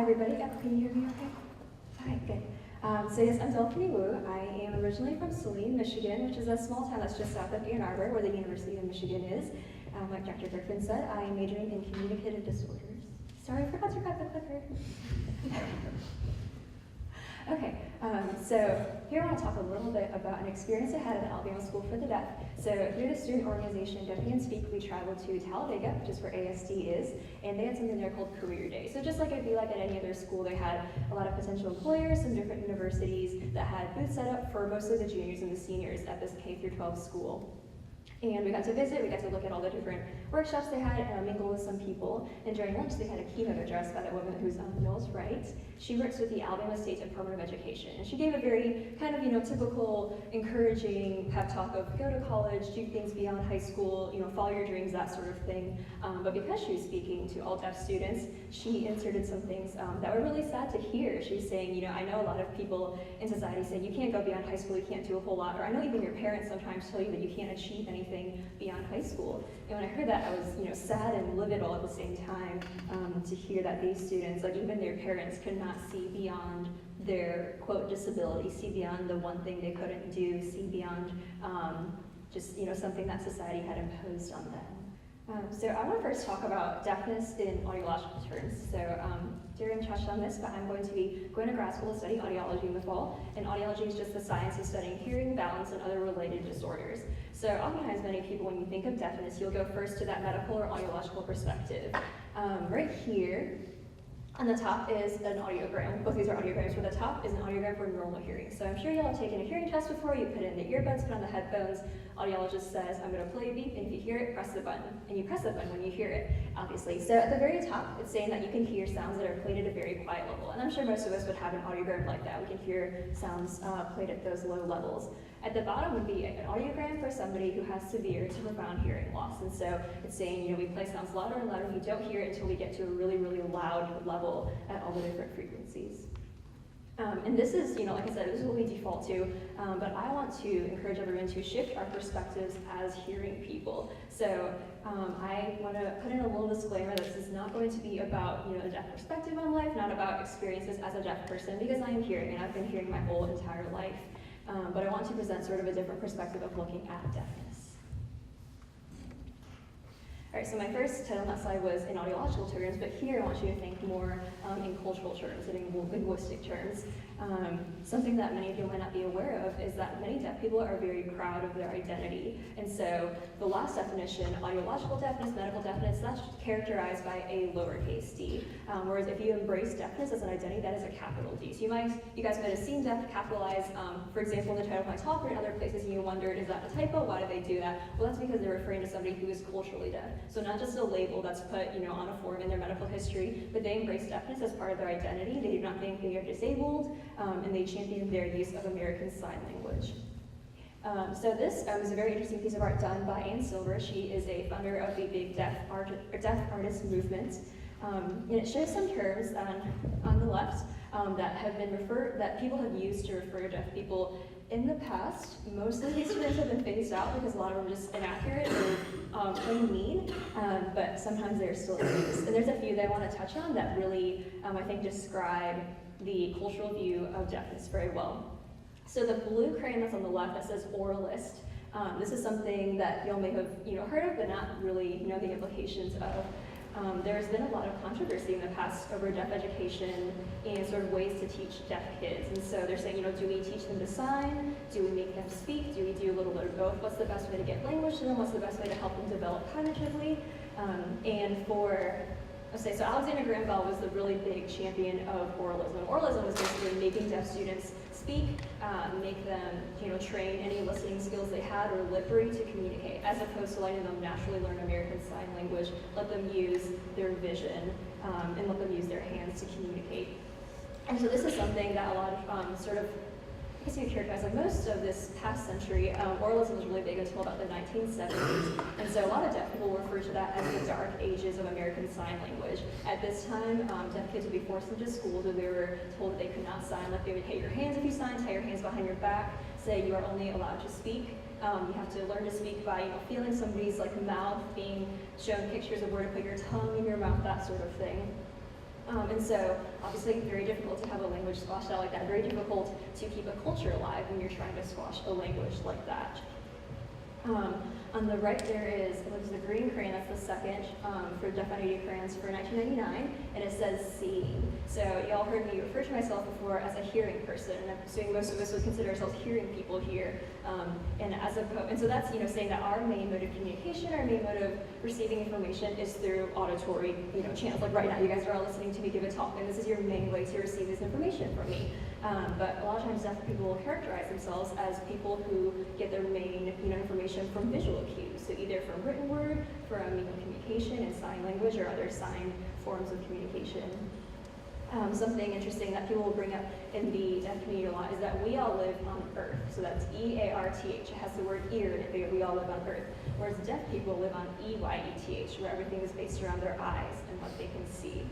Hi everybody, can you hear me okay? Alright, good. So yes, I'm Delphanie Wu. I am originally from Saline, Michigan, which is a small town that's just south of Ann Arbor, where the University of Michigan is. Like Dr. Griffin said, I am majoring in communicative disorders. Sorry, I forgot to grab the clicker. Okay, so here I want to talk a little bit about an experience I had at the Alabama School for the Deaf. So through the student organization Delphanie and Speak, we traveled to Talladega, which is where ASD is, and they had something there called Career Day. So just like it'd be like at any other school, they had a lot of potential employers, some different universities that had booths set up for mostly the juniors and the seniors at this K through 12 school. And we got to visit, we got to look at all the different workshops they had and mingle with some people. And during lunch, they had a keynote address by the woman who's on Mill's right. She works with the Alabama State Department of Education. And she gave a very kind of, typical, encouraging pep talk of go to college, do things beyond high school, follow your dreams, that sort of thing. But because she was speaking to all deaf students, she inserted some things that were really sad to hear. She was saying, I know a lot of people in society say you can't go beyond high school, you can't do a whole lot. Or I know even your parents sometimes tell you that you can't achieve anything beyond high school. And when I heard that, I was sad and livid all at the same time to hear that these students, like even their parents, could not see beyond their quote disability, see beyond the one thing they couldn't do, see beyond just something that society had imposed on them. So I want to first talk about deafness in audiological terms. So Darren touched on this, but I'm going to be going to grad school to study audiology in the fall, and audiology is just the science of studying hearing, balance, and other related disorders. So oftentimes many people, when you think of deafness, you'll go first to that medical or audiological perspective. Right here, on the top is an audiogram. Both these are audiograms, but the top is an audiogram for normal hearing. So I'm sure y'all have taken a hearing test before. You put in the earbuds, put on the headphones. Audiologist says, I'm going to play a beep, and if you hear it, press the button. And you press the button when you hear it, obviously. So at the very top, it's saying that you can hear sounds that are played at a very quiet level. And I'm sure most of us would have an audiogram like that. We can hear sounds played at those low levels. At the bottom would be an audiogram for somebody who has severe to profound hearing loss. And so it's saying, we play sounds louder and louder. We don't hear it until we get to a really, really loud level at all the different frequencies. And this is, like I said, this is what we default to, but I want to encourage everyone to shift our perspectives as hearing people. So I want to put in a little disclaimer that this is not going to be about, a deaf perspective on life, not about experiences as a deaf person, because I am hearing, and I've been hearing my whole entire life. But I want to present sort of a different perspective of looking at deafness. All right, so my first title on that slide was in audiological terms, but here I want you to think more in cultural terms and in linguistic terms. Something that many of you might not be aware of is that many deaf people are very proud of their identity. And so the last definition, audiological deafness, medical deafness, that's characterized by a lowercase d. Whereas if you embrace deafness as an identity, that is a capital D. So you guys might have seen deaf capitalized, for example, in the title of my talk or in other places, and you wondered, is that a typo? Why do they do that? Well, that's because they're referring to somebody who is culturally deaf. So not just a label that's put, on a form in their medical history, but they embrace deafness as part of their identity. They do not think they are disabled, and they champion their use of American Sign Language. So this is a very interesting piece of art done by Ann Silver. She is a founder of the big deaf artist movement. And it shows some terms on the left that have been that people have used to refer to deaf people in the past. Most of these terms have been phased out because a lot of them are just inaccurate or plain mean, but sometimes they're still in use. And there's a few that I want to touch on that really, I think, describe the cultural view of deafness very well. So the blue crayon that's on the left that says oralist, this is something that y'all may have heard of, but not really know the implications of. There's been a lot of controversy in the past over deaf education and sort of ways to teach deaf kids. And so they're saying, do we teach them to sign? Do we make them speak? Do we do a little bit of both? What's the best way to get language to them? What's the best way to help them develop cognitively? So Alexander Graham Bell was the really big champion of oralism. Oralism was basically making deaf students speak, make them, train any listening skills they had or lip read to communicate, as opposed to letting them naturally learn American Sign Language, let them use their vision, and let them use their hands to communicate. And so this is something that a lot of I guess you could characterize like most of this past century, oralism was really big until about the 1970s. And so a lot of deaf people refer to that as the dark ages of American Sign Language. At this time, deaf kids would be forced into schools where they were told that they could not sign. Like they would hit your hands if you sign, tie your hands behind your back, say you are only allowed to speak. You have to learn to speak by feeling somebody's mouth, being shown pictures of where to put your tongue in your mouth, that sort of thing. And so, obviously, very difficult to have a language squashed out like that. Very difficult to keep a culture alive when you're trying to squash a language like that. On the right there is the green crayon, that's the second for Delphanie crayons for 1999, and it says seeing. So y'all heard me refer to myself before as a hearing person, and I'm assuming most of us would consider ourselves hearing people here. And so that's saying that our main mode of communication, our main mode of receiving information is through auditory channels. Like right now, you guys are all listening to me give a talk, and this is your main way to receive this information from me. But a lot of times deaf people will characterize themselves as people who get their main information from visual cues. So either from written word, from communication in sign language, or other sign forms of communication. Something interesting that people will bring up in the deaf community a lot is that we all live on Earth. So that's E-A-R-T-H. It has the word ear in it, but we all live on Earth. Whereas deaf people live on E-Y-E-T-H, where everything is based around their eyes and what they can see.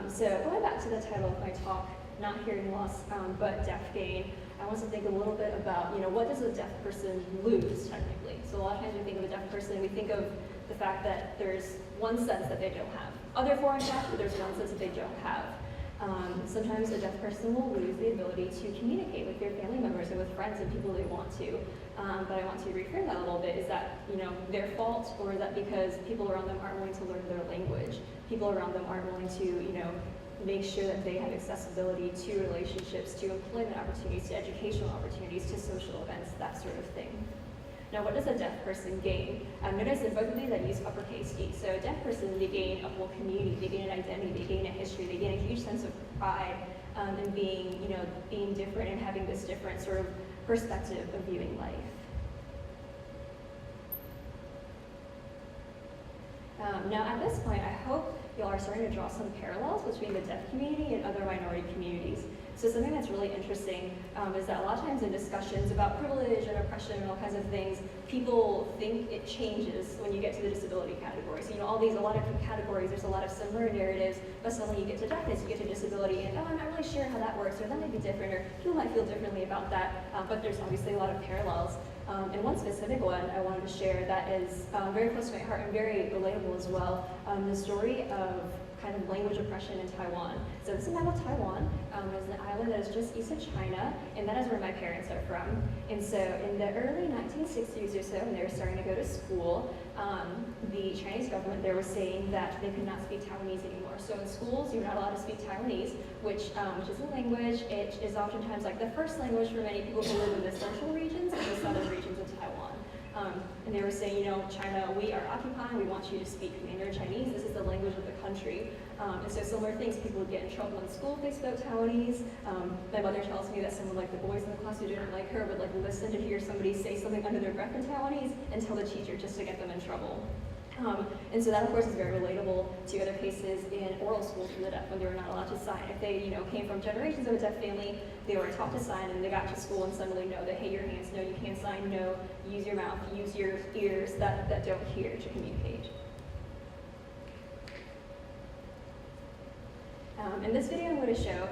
So going back to the title of my talk, not hearing loss, but deaf gain, I want to think a little bit about, what does a deaf person lose technically? So a lot of times we think of a deaf person, we think of the fact that there's one sense that they don't have. Other forms have, but there's one sense that they don't have. Sometimes a deaf person will lose the ability to communicate with their family members and with friends and people they want to. But I want to reframe that a little bit. Is that their fault, or is that because people around them aren't willing to learn their language? People around them aren't willing to make sure that they have accessibility to relationships, to employment opportunities, to educational opportunities, to social events, that sort of thing. Now, what does a deaf person gain? Notice in both of these I use uppercase D. So a deaf person, they gain a whole community, they gain an identity, they gain a history, they gain a huge sense of pride in being different and having this different sort of perspective of viewing life. Now, at this point, I hope y'all are starting to draw some parallels between the deaf community and other minority communities. So something that's really interesting is that a lot of times in discussions about privilege and oppression and all kinds of things, people think it changes when you get to the disability category. So a lot of different categories, there's a lot of similar narratives, but suddenly you get to deafness, you get to disability, and I'm not really sure how that works, or that might be different, or people might feel differently about that, but there's obviously a lot of parallels. And one specific one I wanted to share that is very close to my heart and very relatable as well, the story of kind of language oppression in Taiwan. So this is a map of Taiwan. It's an island that is just east of China, and that is where my parents are from. And so in the early 1960s or so, when they were starting to go to school, the Chinese government there was saying that they could not speak Taiwanese anymore. So in schools, you're not allowed to speak Taiwanese, which is a language. It is oftentimes like the first language for many people who live in the central regions and the southern regions of Taiwan. And they were saying, China, we are occupying, we want you to speak Mandarin Chinese, this is the language of the country. And so similar things, people would get in trouble in school if they spoke Taiwanese. My mother tells me that some of the boys in the class who didn't like her would listen to hear somebody say something under their breath in Taiwanese and tell the teacher just to get them in trouble. And so that, of course, is very relatable to other cases in oral schools for the deaf when they were not allowed to sign. If they, came from generations of a deaf family, they were taught to sign, and they got to school and suddenly know that, hey, your hands, no, you can't sign, no, use your mouth, use your ears that don't hear to communicate. In this video, I'm going to show,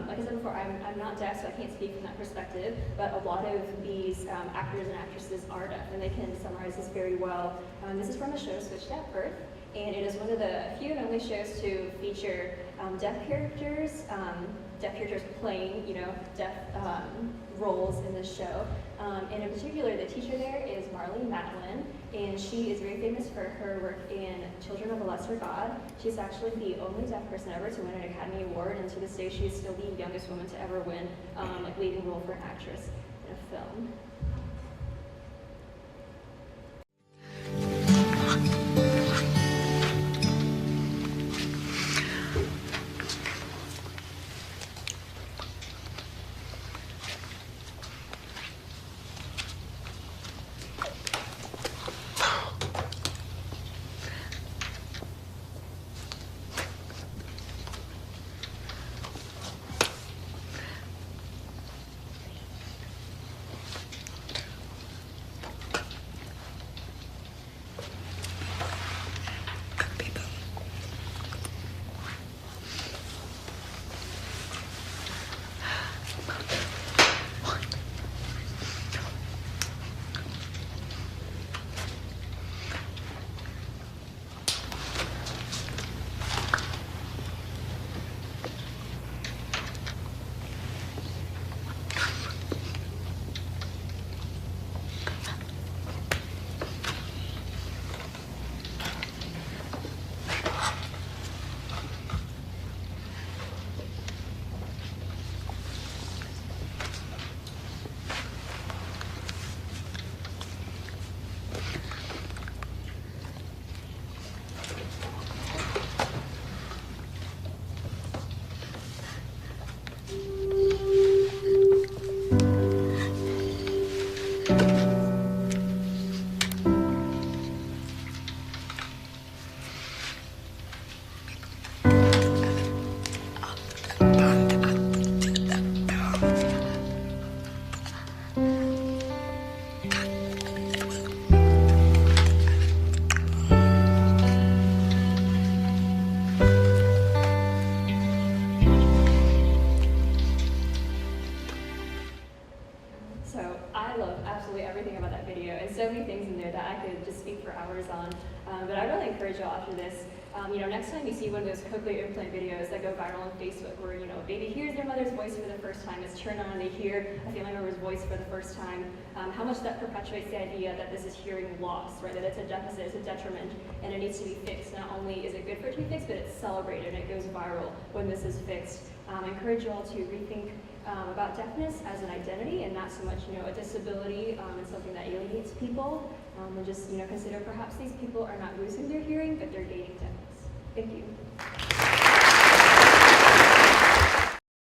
like I said before, I'm not deaf, so I can't speak from that perspective, but a lot of these actors and actresses are deaf, and they can summarize this very well. This is from the show Switched at Birth, and it is one of the few and only shows to feature deaf characters playing, deaf roles in this show. And in particular, the teacher there is Marley Matlin, and she is very famous for her work in Children of a Lesser God. She's actually the only deaf person ever to win an Academy Award, and to this day, she is still the youngest woman to ever win leading role for an actress in a film. love absolutely everything about that video, and so many things in there that I could just speak for hours on. But I really encourage y'all after this, next time you see one of those cochlear implant videos that go viral on Facebook where, a baby hears their mother's voice for the first time, it's turned on and they hear a family member's voice for the first time, how much that perpetuates the idea that this is hearing loss, right? That it's a deficit, it's a detriment, and it needs to be fixed. Not only is it good for it to be fixed, but it's celebrated and it goes viral when this is fixed. I encourage you all to rethink about deafness as an identity and not so much, a disability and something that alienates people. And just, consider perhaps these people are not losing their hearing, but they're gaining deafness. Thank you.